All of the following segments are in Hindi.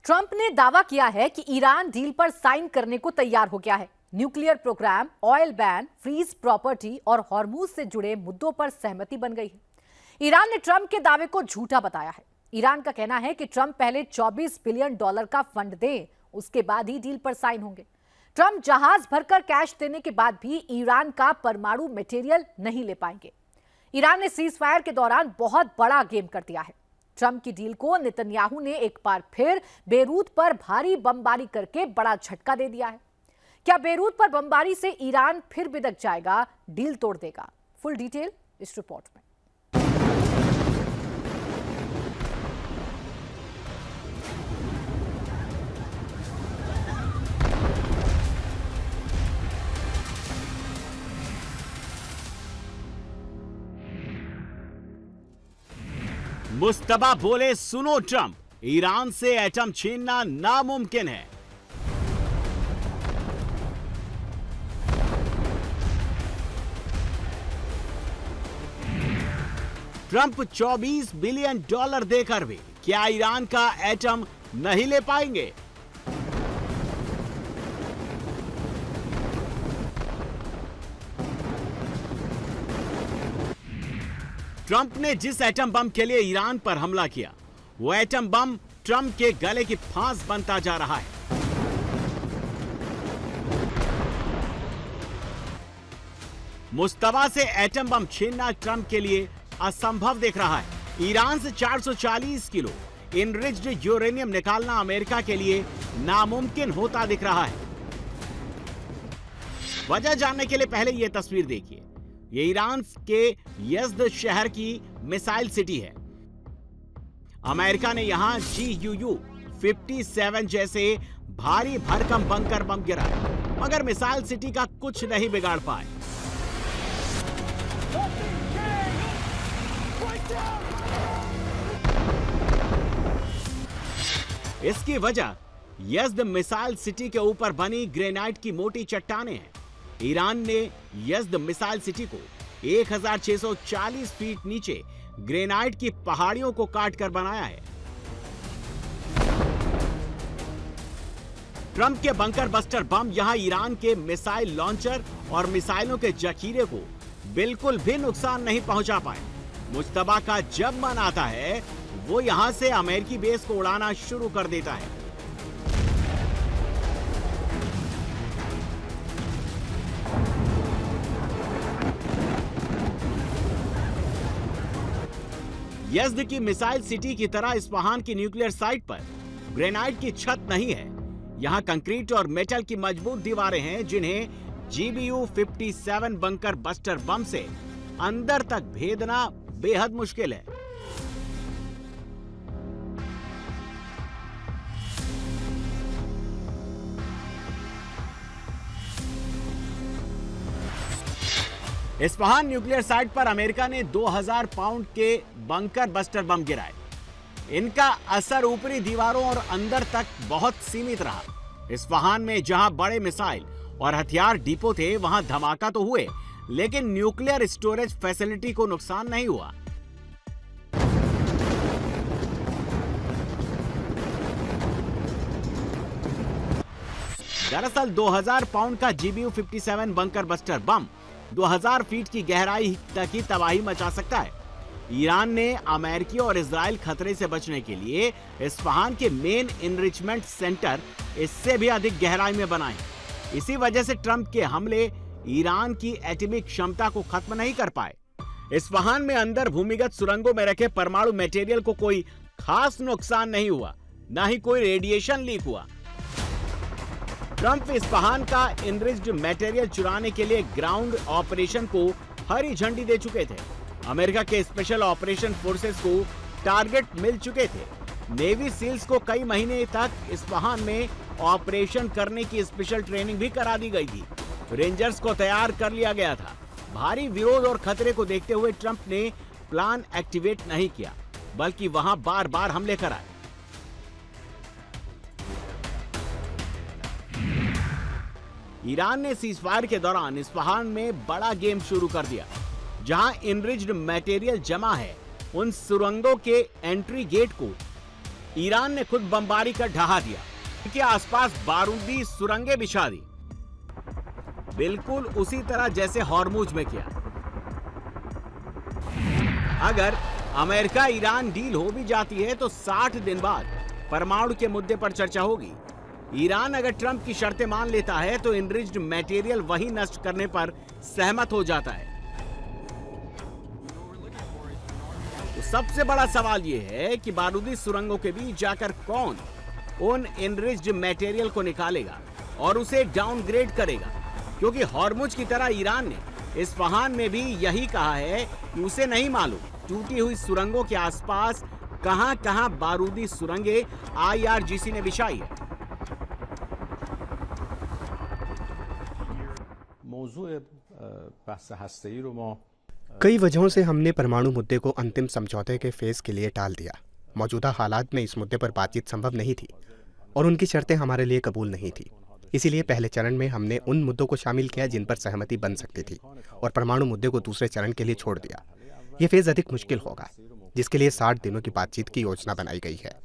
ट्रंप ने दावा किया है कि ईरान डील पर साइन करने को तैयार हो गया है। Nuclear program, oil ban, freeze property और हॉर्मूज से जुड़े मुद्दों पर सहमति बन गई है। ईरान ने ट्रंप के दावे को झूठा बताया है। ईरान का कहना है कि ट्रंप पहले $24 बिलियन का फंड दें, उसके बाद ही डील पर साइन होंगे। ट्रंप जहाज भरकर कैश देने के बाद भी ईरान का परमाणु मटेरियल नहीं ले पाएंगे। ईरान ने सीज फायर के दौरान बहुत बड़ा गेम कर दिया है। ट्रंप की डील को नेतन्याहू ने एक बार फिर बेरूत पर भारी बमबारी करके बड़ा झटका दे दिया है। क्या बेरूत पर बमबारी से ईरान फिर बिदक जाएगा, डील तोड़ देगा? फुल डिटेल इस रिपोर्ट में। मुस्तबा बोले, सुनो ट्रंप, ईरान से एटम छीनना नामुमकिन है। ट्रंप $24 बिलियन देकर भी क्या ईरान का एटम नहीं ले पाएंगे? ट्रंप ने जिस एटम बम के लिए ईरान पर हमला किया, वो एटम बम ट्रंप के गले की फांस बनता जा रहा है। मुस्तबा से एटम बम छीनना ट्रंप के लिए असंभव दिख रहा है। ईरान से 440 किलो इनरिच्ड यूरेनियम निकालना अमेरिका के लिए नामुमकिन होता दिख रहा है। वजह जानने के लिए पहले यह तस्वीर देखिए। ये ईरान के यज़्द शहर की मिसाइल सिटी है। अमेरिका ने यहां GUU-57 जैसे भारी भरकम बंकर बम गिराए, मगर मिसाइल सिटी का कुछ नहीं बिगाड़ पाए। इसकी वजह यज़्द मिसाइल सिटी के ऊपर बनी ग्रेनाइट की मोटी चट्टानें हैं। ईरान ने यज़्द मिसाइल सिटी को 1640 फीट नीचे ग्रेनाइट की पहाड़ियों को काटकर बनाया है। ट्रंप के बंकर बस्टर बम यहां ईरान के मिसाइल लॉन्चर और मिसाइलों के जखीरे को बिल्कुल भी नुकसान नहीं पहुंचा पाए। मुस्तबा का जब मन आता है, वो यहां से अमेरिकी बेस को उड़ाना शुरू कर देता है। यज़्द की मिसाइल सिटी की तरह इस्फहान की न्यूक्लियर साइट पर ग्रेनाइट की छत नहीं है। यहां कंक्रीट और मेटल की मजबूत दीवारें हैं, जिन्हें GBU-57 बंकर बस्टर बम से अंदर तक भेदना बेहद मुश्किल है। इस्फहान न्यूक्लियर साइट पर अमेरिका ने 2000 पाउंड के बंकर बस्टर बम गिराए। इनका असर ऊपरी दीवारों और अंदर तक बहुत सीमित रहा। इस्फहान में जहां बड़े मिसाइल और हथियार डिपो थे, वहां धमाका तो हुए, लेकिन न्यूक्लियर स्टोरेज फैसिलिटी को नुकसान नहीं हुआ। दरअसल 2000 पाउंड का GBU-57 bunker buster bomb 2000 feet की गहराई तक ही तबाही मचा सकता है। ईरान ने अमेरिकी और इजराइल खतरे से बचने के लिए इस्फहान के मेन इनरिचमेंट सेंटर इससे भी अधिक गहराई में बनाए। इसी वजह से ट्रंप के हमले ईरान की एटॉमिक क्षमता को खत्म नहीं कर पाए। इस्फहान में अंदर भूमिगत सुरंगों में रखे परमाणु मटेरियल को कोई खास नुकसान नहीं हुआ, ना ही कोई रेडिएशन लीक हुआ। ट्रंप इस्फहान का इनरिच्ड मटेरियल चुराने के लिए ग्राउंड ऑपरेशन को हरी झंडी दे चुके थे। अमेरिका के स्पेशल ऑपरेशन फोर्सेस को टारगेट मिल चुके थे। नेवी सील्स को कई महीने तक इस्फहान में ऑपरेशन करने की स्पेशल ट्रेनिंग भी करा दी गई थी। रेंजर्स को तैयार कर लिया गया था। भारी विरोध और खतरे को देखते हुए ट्रंप ने प्लान एक्टिवेट नहीं किया, बल्कि वहां बार बार हमले कराए। ईरान ने सीजफायर के दौरान इस्फहान में बड़ा गेम शुरू कर दिया। जहां इनरिच्ड मटेरियल जमा है, उन सुरंगों के एंट्री गेट को ईरान ने खुद बमबारी कर ढहा दिया, के आसपास बारूदी सुरंगें बिछा दी, बिल्कुल उसी तरह जैसे हॉर्मुज में किया। अगर अमेरिका ईरान डील हो भी जाती है तो 60 दिन बाद परमाणु के मुद्दे पर चर्चा होगी। ईरान अगर ट्रंप की शर्तें मान लेता है तो इनरिच्ड मटेरियल वहीं नष्ट करने पर सहमत हो जाता है। तो सबसे बड़ा सवाल यह है कि बारूदी सुरंगों के बीच जाकर कौन उन इनरिच्ड मटेरियल को निकालेगा और उसे डाउनग्रेड करेगा, क्योंकि हॉर्मुज की तरह ईरान ने इस्फहान में भी यही कहा है कि उसे नहीं मालूम टूटी हुई सुरंगों के आसपास कहां-कहां बारूदी सुरंगें IRGC ने बिछाई है। कई वजहों से हमने परमाणु मुद्दे को अंतिम समझौते के फेज के लिए टाल दिया। मौजूदा हालात में इस मुद्दे पर बातचीत संभव नहीं थी और उनकी शर्तें हमारे लिए कबूल नहीं थी। इसीलिए पहले चरण में हमने उन मुद्दों को शामिल किया जिन पर सहमति बन सकती थी और परमाणु मुद्दे को दूसरे चरण के लिए छोड़ दिया। ये फेज अधिक मुश्किल होगा, जिसके लिए 60 दिनों की बातचीत की योजना बनाई गई है।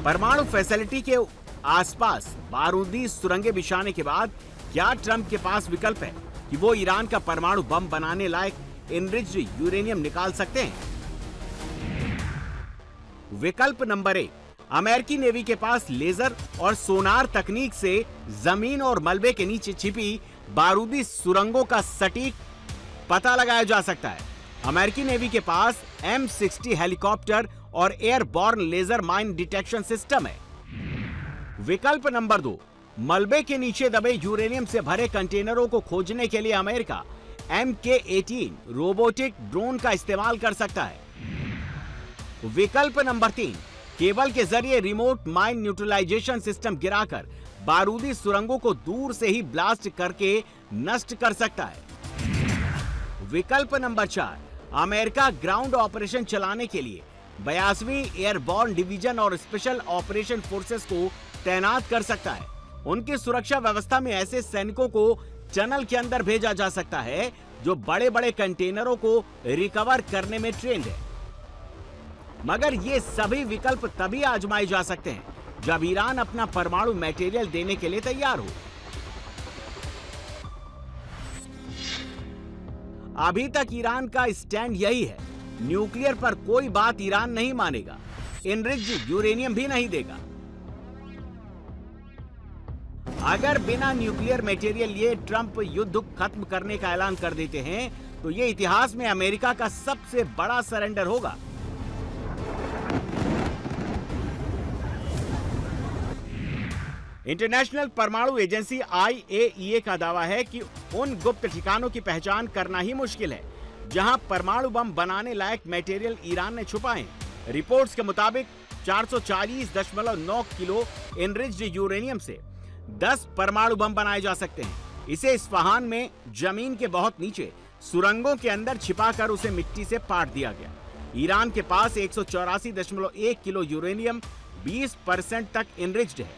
परमाणु फैसिलिटी के आसपास बारूदी सुरंगें बिछाने के बाद क्या ट्रंप के पास विकल्प है कि वो ईरान का परमाणु बम बनाने लायक इनरिच्ड यूरेनियम निकाल सकते हैं? विकल्प नंबर 1, अमेरिकी नेवी के पास लेजर और सोनार तकनीक से जमीन और मलबे के नीचे छिपी बारूदी सुरंगों का सटीक पता लगाया जा सकता है। अमेरिकी नेवी के पास M60 हेलीकॉप्टर और airborne laser mine detection system है। विकल्प नंबर 2, मलबे के नीचे दबे यूरेनियम से भरे कंटेनरों को खोजने के लिए अमेरिका MK-18 रोबोटिक ड्रोन का इस्तेमाल कर सकता है। विकल्प नंबर 3, केबल के जरिए रिमोट माइन न्यूट्रलाइजेशन सिस्टम गिराकर बारूदी सुरंगों को दूर से ही ब्लास्ट करके नष्ट कर सकता है। विकल्प नंबर 4, अमेरिका ग्राउंड ऑपरेशन चलाने के लिए 82वीं एयरबॉर्न डिवीजन और स्पेशल ऑपरेशन फोर्सेस को तैनात कर सकता है। उनकी सुरक्षा व्यवस्था में ऐसे सैनिकों को चैनल के अंदर भेजा जा सकता है जो बड़े बड़े कंटेनरों को रिकवर करने में ट्रेंड है। मगर ये सभी विकल्प तभी आजमाए जा सकते हैं जब ईरान अपना परमाणु मटेरियल देने के लिए तैयार हो। अभी तक ईरान का स्टैंड यही है, न्यूक्लियर पर कोई बात ईरान नहीं मानेगा, इनरिच्ड यूरेनियम भी नहीं देगा। अगर बिना न्यूक्लियर मटेरियल ये ट्रंप युद्ध खत्म करने का ऐलान कर देते हैं तो ये इतिहास में अमेरिका का सबसे बड़ा सरेंडर होगा। इंटरनेशनल परमाणु एजेंसी IAEA का दावा है कि उन गुप्त ठिकानों की पहचान करना ही मुश्किल है जहां परमाणु बम बनाने लायक मटेरियल ईरान ने छुपाए हैं। रिपोर्ट्स के मुताबिक 440.9 किलो इनरिच्ड यूरेनियम से 10 परमाणु बम बनाए जा सकते हैं। इसे इस्फहान में जमीन के बहुत नीचे सुरंगों के अंदर छिपाकर उसे मिट्टी से पाट दिया गया। ईरान के पास 184.1 किलो यूरेनियम 20% तक इनरिच्ड है।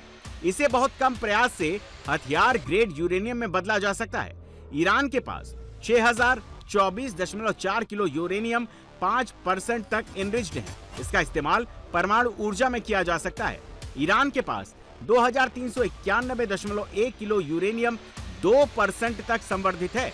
इसे बहुत कम प्रयास से हथियार ग्रेड यूरेनियम में बदला जा सकता है। ईरान के पास 6024.4 किलो यूरेनियम 5% तक इनरिच्ड है। इसका इस्तेमाल परमाणु ऊर्जा में किया जा सकता है। ईरान के पास 2391.1 किलो यूरेनियम 2% तक संवर्धित है।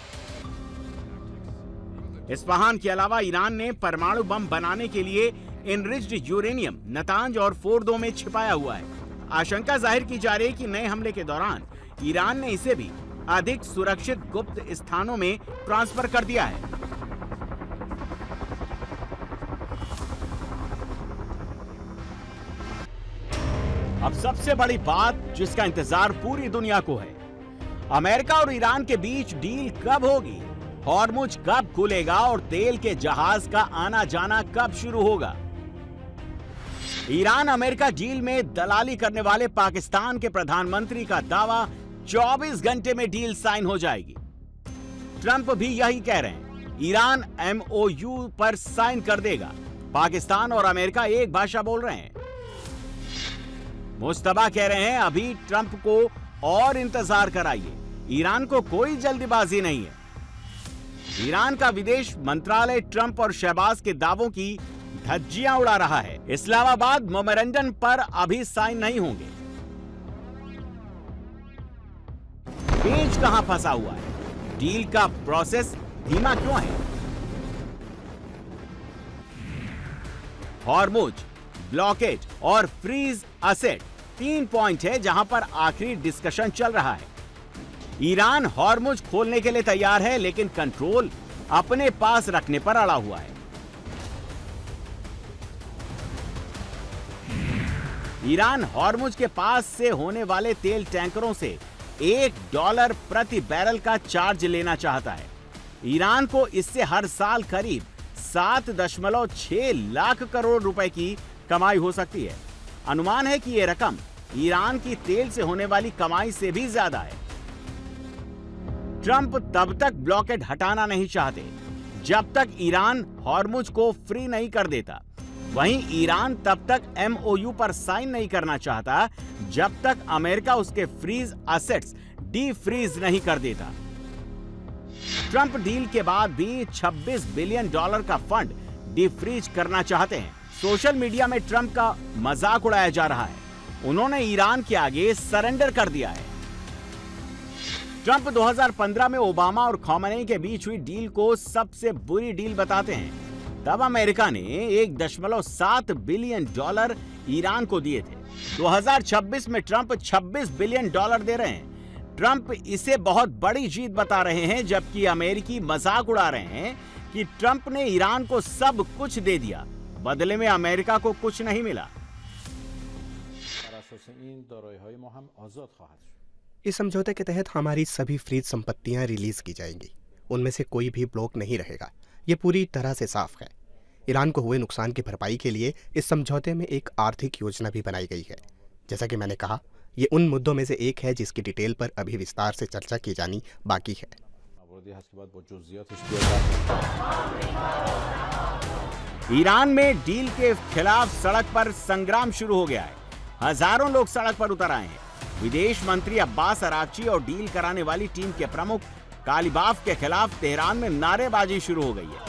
इस्फहान के अलावा ईरान ने परमाणु बम बनाने के लिए इनरिच्ड यूरेनियम नतांज और फोर्दो में छिपाया हुआ है। आशंका जाहिर की जा रही है कि नए हमले के दौरान ईरान ने इसे भी अधिक सुरक्षित गुप्त स्थानों में ट्रांसफर कर दिया है। अब सबसे बड़ी बात जिसका इंतजार पूरी दुनिया को है, अमेरिका और ईरान के बीच डील कब होगी, हॉर्मुज कब खुलेगा और तेल के जहाज का आना जाना कब शुरू होगा। ईरान अमेरिका डील में दलाली करने वाले पाकिस्तान के प्रधानमंत्री का दावा 24 घंटे में डील साइन हो जाएगी। ट्रंप भी यही कह रहे हैं। ईरान MOU पर साइन कर देगा। पाकिस्तान और अमेरिका एक भाषा बोल रहे हैं। मुस्तबा कह रहे हैं अभी ट्रंप को और इंतजार कराइए, ईरान को कोई जल्दीबाजी नहीं है। ईरान का विदेश मंत्रालय ट्रंप और शहबाज के दावों की धज्जियां उड़ा रहा है। इस्लामाबाद मेमोरेंडम पर अभी साइन नहीं होंगे। पेच कहां फंसा हुआ है? डील का प्रोसेस धीमा क्यों है? हॉर्मुज, ब्लॉकेज और फ्रीज असेट 3 पॉइंट है जहां पर आखिरी डिस्कशन चल रहा है। ईरान हॉर्मुज खोलने के लिए तैयार है, लेकिन कंट्रोल अपने पास रखने पर अड़ा हुआ है। ईरान हॉर्मुज के पास से होने वाले तेल टैंकरों से $1 प्रति बैरल का चार्ज लेना चाहता है। ईरान को इससे हर साल करीब 7.6 लाख करोड़ रुपए की कमाई हो सकती है। अनुमान है कि यह रकम ईरान की तेल से होने वाली कमाई से भी ज्यादा है। ट्रंप तब तक ब्लॉकेड हटाना नहीं चाहते जब तक ईरान हॉर्मुज को फ्री नहीं कर देता। वहीं ईरान तब तक MOU पर साइन नहीं करना चाहता जब तक अमेरिका उसके फ्रीज असेट्स डी फ्रीज नहीं कर देता। ट्रंप डील के बाद भी $26 बिलियन का फंड डी फ्रीज करना चाहते हैं। सोशल मीडिया में ट्रंप का मजाक उड़ाया जा रहा है। उन्होंने ईरान के आगे सरेंडर कर दिया है। ट्रंप 2015 में ओबामा और खमेनी के बीच हुई डील को सबसे बुरी डील बताते हैं। तब अमेरिका ने $1.7 बिलियन ईरान को दिए थे। 2026 में ट्रंप $26 बिलियन दे रहे हैं। ट्रंप इसे बहुत बड़ी जीत बता रहे हैं, जबकि अमेरिकी मजाक उड़ा रहे हैं कि ट्रंप ने ईरान को सब कुछ दे दिया, बदले में अमेरिका को कुछ नहीं मिला। इस समझौते के तहत हमारी सभी फ्रीज संपत्तियां रिलीज की जाएंगी। उनमें से कोई भी ब्लॉक नहीं रहेगा। ये पूरी तरह से साफ है। ईरान को हुए नुकसान की भरपाई के लिए इस समझौते में एक आर्थिक योजना भी बनाई गई है। जैसा कि मैंने कहा, ये उन मुद्दों में से एक है जिसकी डिटेल पर अभी विस्तार से चर्चा की जानी बाकी है। ईरान में डील के खिलाफ सड़क पर संग्राम शुरू हो गया है। हजारों लोग सड़क पर उतर आए हैं। विदेश मंत्री अब्बास अराक्ची और डील कराने वाली टीम के प्रमुख कालिबाफ के खिलाफ तेहरान में नारेबाजी शुरू हो गई है।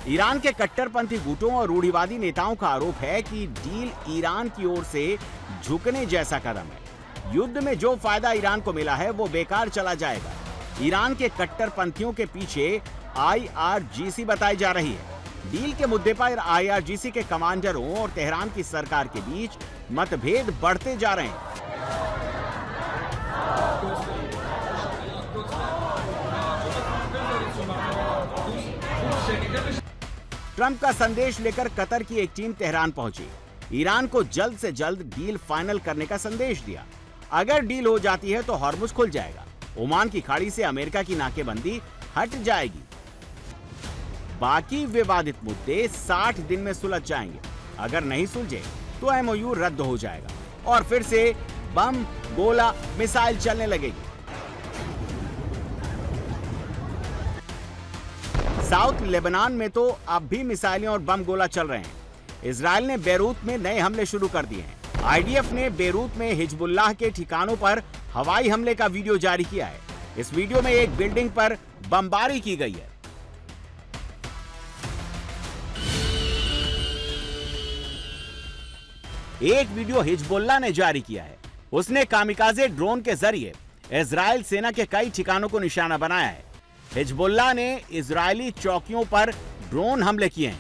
ईरान के कट्टरपंथी गुटों और रूढ़िवादी नेताओं का आरोप है कि डील ईरान की ओर से झुकने जैसा कदम है। युद्ध में जो फायदा ईरान को मिला है वो बेकार चला जाएगा। ईरान के कट्टरपंथियों के पीछे IRGC बताई जा रही है। डील के मुद्दे पर IRGC के कमांडरों और तेहरान की सरकार के बीच मतभेद बढ़ते जा रहे हैं। ट्रंप का संदेश लेकर कतर की एक टीम तेहरान पहुंची। ईरान को जल्द से जल्द डील फाइनल करने का संदेश दिया। अगर डील हो जाती है तो हॉर्मुज खुल जाएगा। ओमान की खाड़ी से अमेरिका की नाकेबंदी हट जाएगी। बाकी विवादित मुद्दे 60 दिन में सुलझ जाएंगे। अगर नहीं सुलझे तो MOU रद्द हो जाएगा और फिर से बम, गोला, मिसाइल चलने लगेगी। साउथ लेबनान में तो अब भी मिसाइलें और बम गोला चल रहे हैं। इजराइल ने बेरूत में नए हमले शुरू कर दिए हैं। IDF ने बेरूत में हिजबुल्लाह के ठिकानों पर हवाई हमले का वीडियो जारी किया है। इस वीडियो में एक बिल्डिंग पर बमबारी की गई है। एक वीडियो हिजबुल्लाह ने जारी किया है। उसने कामिकाजे ड्रोन के जरिए इजराइल सेना के कई ठिकानों को निशाना बनाया है। हिजबुल्लाह ने इजरायली चौकियों पर ड्रोन हमले किए हैं।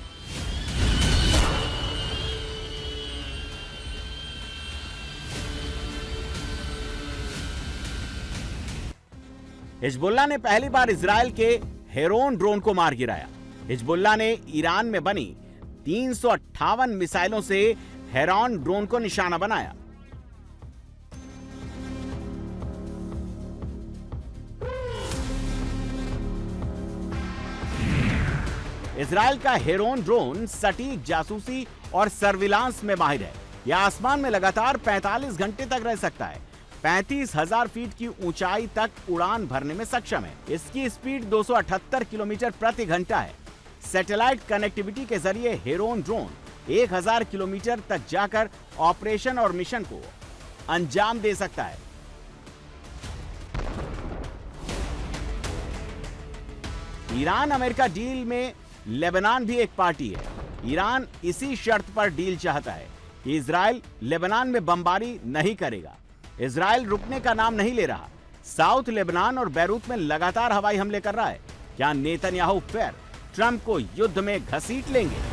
हिजबुल्लाह ने पहली बार इजराइल के हेरोन ड्रोन को मार गिराया। हिजबुल्लाह ने ईरान में बनी 358 मिसाइलों से हेरोन ड्रोन को निशाना बनाया। इजराइल का हेरोन ड्रोन सटीक जासूसी और सर्विलांस में माहिर है। यह आसमान में लगातार 45 घंटे तक रह सकता है। 35,000 फीट की ऊंचाई तक उड़ान भरने में सक्षम है। इसकी स्पीड 278 किलोमीटर प्रति घंटा है। सैटेलाइट कनेक्टिविटी के जरिए हेरोन ड्रोन 1000 किलोमीटर तक जाकर ऑपरेशन और मिशन को अंजाम दे सकता है। ईरान अमेरिका डील में लेबनान भी एक पार्टी है। ईरान इसी शर्त पर डील चाहता है कि इजराइल लेबनान में बमबारी नहीं करेगा। इजराइल रुकने का नाम नहीं ले रहा। साउथ लेबनान और बैरूत में लगातार हवाई हमले कर रहा है। क्या नेतन्याहू फिर ट्रंप को युद्ध में घसीट लेंगे?